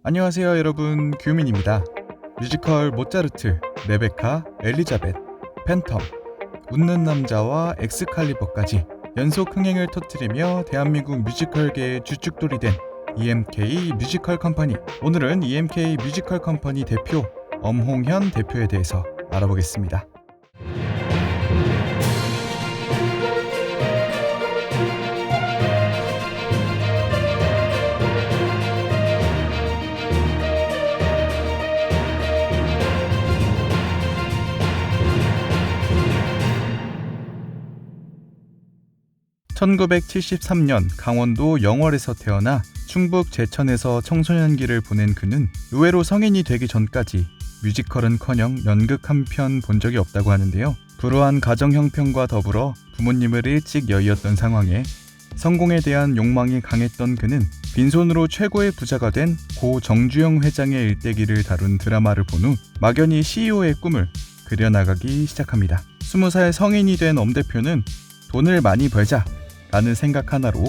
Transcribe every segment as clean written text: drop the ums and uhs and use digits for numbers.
안녕하세요 여러분, 규민입니다. 뮤지컬 모차르트, 레베카, 엘리자벳, 팬텀, 웃는 남자와 엑스칼리버까지 연속 흥행을 터뜨리며 대한민국 뮤지컬계의 주축돌이 된 EMK 뮤지컬 컴퍼니. 오늘은 EMK 뮤지컬 컴퍼니 대표 엄홍현 대표에 대해서 알아보겠습니다. 1973년 강원도 영월에서 태어나 충북 제천에서 청소년기를 보낸 그는 의외로 성인이 되기 전까지 뮤지컬은커녕 연극 한 편 본 적이 없다고 하는데요. 불우한 가정 형편과 더불어 부모님을 일찍 여의었던 상황에 성공에 대한 욕망이 강했던 그는 빈손으로 최고의 부자가 된 고 정주영 회장의 일대기를 다룬 드라마를 본 후 막연히 CEO의 꿈을 그려나가기 시작합니다. 20살 성인이 된 엄 대표는 돈을 많이 벌자 라는 생각 하나로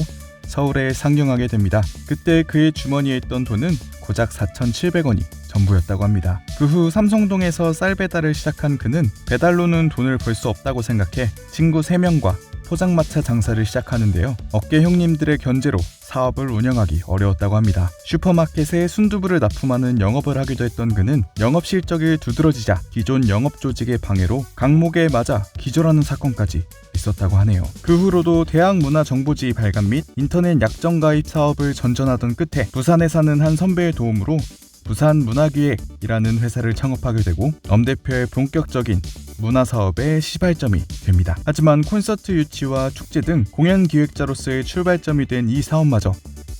서울에 상경하게 됩니다. 그때 그의 주머니에 있던 돈은 고작 4,700원이 전부였다고 합니다. 그 후 삼성동에서 쌀 배달을 시작한 그는 배달로는 돈을 벌 수 없다고 생각해 친구 3명과 포장마차 장사를 시작하는데요. 어깨 형님들의 견제로 사업을 운영하기 어려웠다고 합니다. 슈퍼마켓에 순두부를 납품하는 영업을 하기도 했던 그는 영업 실적이 두드러지자 기존 영업 조직의 방해로 강목에 맞아 기절하는 사건까지 있었다고 하네요. 그 후로도 대학문화정보지 발간 및 인터넷 약정 가입 사업을 전전하던 끝에 부산에 사는 한 선배의 도움으로 부산문화기획이라는 회사를 창업하게 되고 엄 대표의 본격적인 문화사업의 시발점이 됩니다. 하지만 콘서트 유치와 축제 등 공연 기획자로서의 출발점이 된 이 사업마저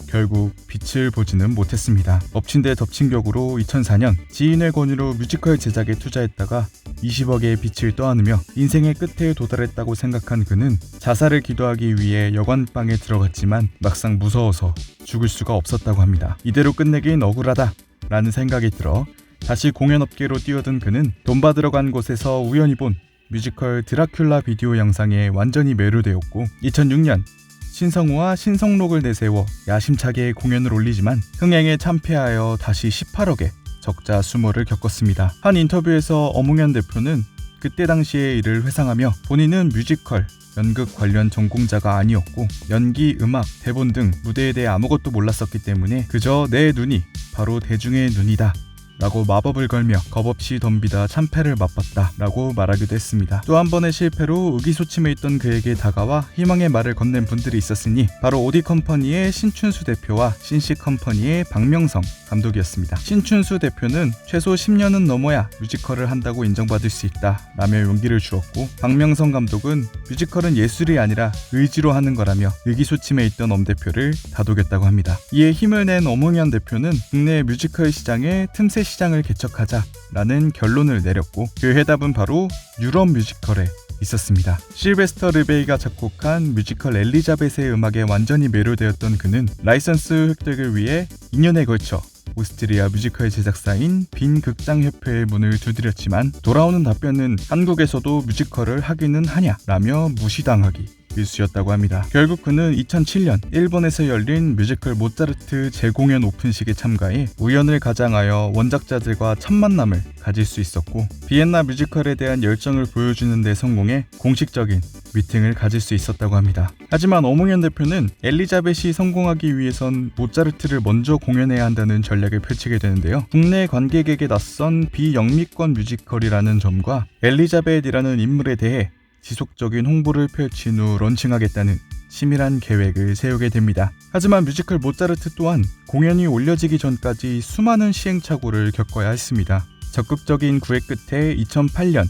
결국 빛을 보지는 못했습니다. 엎친 데 덮친 격으로 2004년 지인의 권유로 뮤지컬 제작에 투자했다가 20억의 빛을 떠안으며 인생의 끝에 도달했다고 생각한 그는 자살을 기도하기 위해 여관방에 들어갔지만 막상 무서워서 죽을 수가 없었다고 합니다. 이대로 끝내긴 억울하다 라는 생각이 들어 다시 공연업계로 뛰어든 그는 돈 받으러 간 곳에서 우연히 본 뮤지컬 드라큘라 비디오 영상에 완전히 매료되었고 2006년 신성우와 신성록을 내세워 야심차게 공연을 올리지만 흥행에 참패하여 다시 18억의 적자 수모를 겪었습니다. 한 인터뷰에서 엄홍현 대표는 그때 당시의 일을 회상하며 본인은 뮤지컬, 연극 관련 전공자가 아니었고 연기, 음악, 대본 등 무대에 대해 아무것도 몰랐었기 때문에 그저 내 눈이 바로 대중의 눈이다 라고 마법을 걸며 겁없이 덤비다 참패를 맛봤다 라고 말하기도 했습니다. 또 한 번의 실패로 의기소침해 있던 그에게 다가와 희망의 말을 건넨 분들이 있었으니 바로 오디컴퍼니의 신춘수 대표와 신시컴퍼니의 박명성 감독이었습니다. 신춘수 대표는 최소 10년은 넘어야 뮤지컬을 한다고 인정받을 수 있다 라며 용기를 주었고, 박명성 감독은 뮤지컬은 예술이 아니라 의지로 하는 거라며 의기소침해 있던 엄 대표를 다독였다고 합니다. 이에 힘을 낸 엄홍현 대표는 국내 뮤지컬 시장에 틈새 시장을 개척하자라는 결론을 내렸고, 그 해답은 바로 유럽 뮤지컬에 있었습니다. 실베스터 르베이가 작곡한 뮤지컬 엘리자벳의 음악에 완전히 매료되었던 그는 라이선스 획득을 위해 2년에 걸쳐 오스트리아 뮤지컬 제작사인 빈 극장협회의 문을 두드렸지만 돌아오는 답변은 한국에서도 뮤지컬을 하기는 하냐 라며 무시당하기 일쑤였다고 합니다. 결국 그는 2007년 일본에서 열린 뮤지컬 모차르트 재공연 오픈식에 참가해 우연을 가장하여 원작자들과 첫 만남을 가질 수 있었고, 비엔나 뮤지컬에 대한 열정을 보여주는 데 성공해 공식적인 미팅을 가질 수 있었다고 합니다. 하지만 엄홍현 대표는 엘리자벳이 성공하기 위해선 모차르트를 먼저 공연해야 한다는 전략을 펼치게 되는데요. 국내 관객에게 낯선 비영미권 뮤지컬이라는 점과 엘리자벳이라는 인물에 대해 지속적인 홍보를 펼친 후 런칭하겠다는 치밀한 계획을 세우게 됩니다. 하지만 뮤지컬 모차르트 또한 공연이 올려지기 전까지 수많은 시행착오를 겪어야 했습니다. 적극적인 구애 끝에 2008년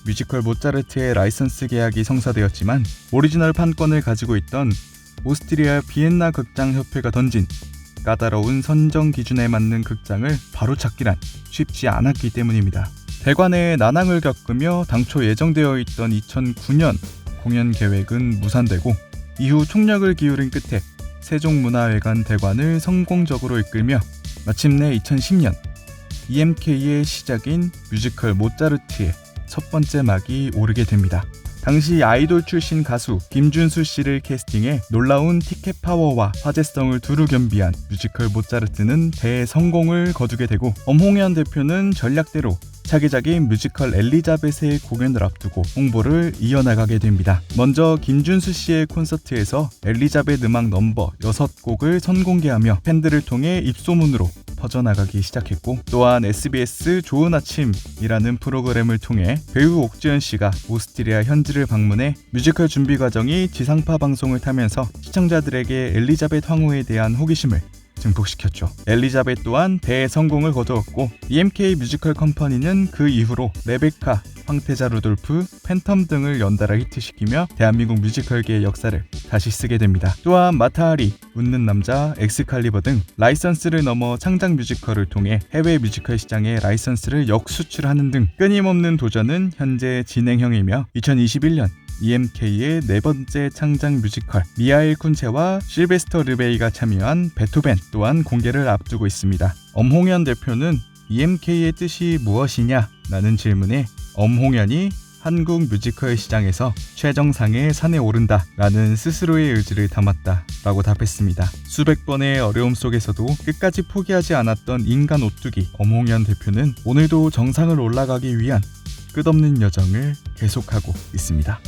뮤지컬 모차르트의 라이선스 계약이 성사되었지만 오리지널 판권을 가지고 있던 오스트리아 비엔나 극장협회가 던진 까다로운 선정 기준에 맞는 극장을 바로찾기란 쉽지 않았기 때문입니다. 대관에 난항을 겪으며 당초 예정되어 있던 2009년 공연 계획은 무산되고, 이후 총력을 기울인 끝에 세종문화회관 대관을 성공적으로 이끌며 마침내 2010년 EMK의 시작인 뮤지컬 모차르트의 첫 번째 막이 오르게 됩니다. 당시 아이돌 출신 가수 김준수 씨를 캐스팅해 놀라운 티켓 파워와 화제성을 두루 겸비한 뮤지컬 모차르트는 대성공을 거두게 되고, 엄홍현 대표는 전략대로 차기작인 뮤지컬 엘리자벳의 공연을 앞두고 홍보를 이어나가게 됩니다. 먼저 김준수 씨의 콘서트에서 엘리자벳 음악 넘버 6곡을 선공개하며 팬들을 통해 입소문으로 퍼져나가기 시작했고, 또한 SBS 좋은 아침이라는 프로그램을 통해 배우 옥주현 씨가 오스트리아 현지를 방문해 뮤지컬 준비 과정이 지상파 방송을 타면서 시청자들에게 엘리자벳 황후에 대한 호기심을 증폭시켰죠. 엘리자벳 또한 대성공을 거두었고, EMK 뮤지컬 컴퍼니는 그 이후로 레베카, 황태자 루돌프, 팬텀 등을 연달아 히트시키며 대한민국 뮤지컬계의 역사를 다시 쓰게 됩니다. 또한 마타하리, 웃는 남자, 엑스칼리버 등 라이선스를 넘어 창작 뮤지컬을 통해 해외 뮤지컬 시장에 라이선스를 역수출하는 등 끊임없는 도전은 현재 진행형이며, 2021년 EMK의 네 번째 창작 뮤지컬 미하일 쿤체와 실베스터 르베이가 참여한 베토벤 또한 공개를 앞두고 있습니다. 엄홍현 대표는 EMK의 뜻이 무엇이냐? 라는 질문에 엄홍현이 한국 뮤지컬 시장에서 최정상의 산에 오른다 라는 스스로의 의지를 담았다 라고 답했습니다. 수백 번의 어려움 속에서도 끝까지 포기하지 않았던 인간 오뚜기 엄홍현 대표는 오늘도 정상을 올라가기 위한 끝없는 여정을 계속하고 있습니다.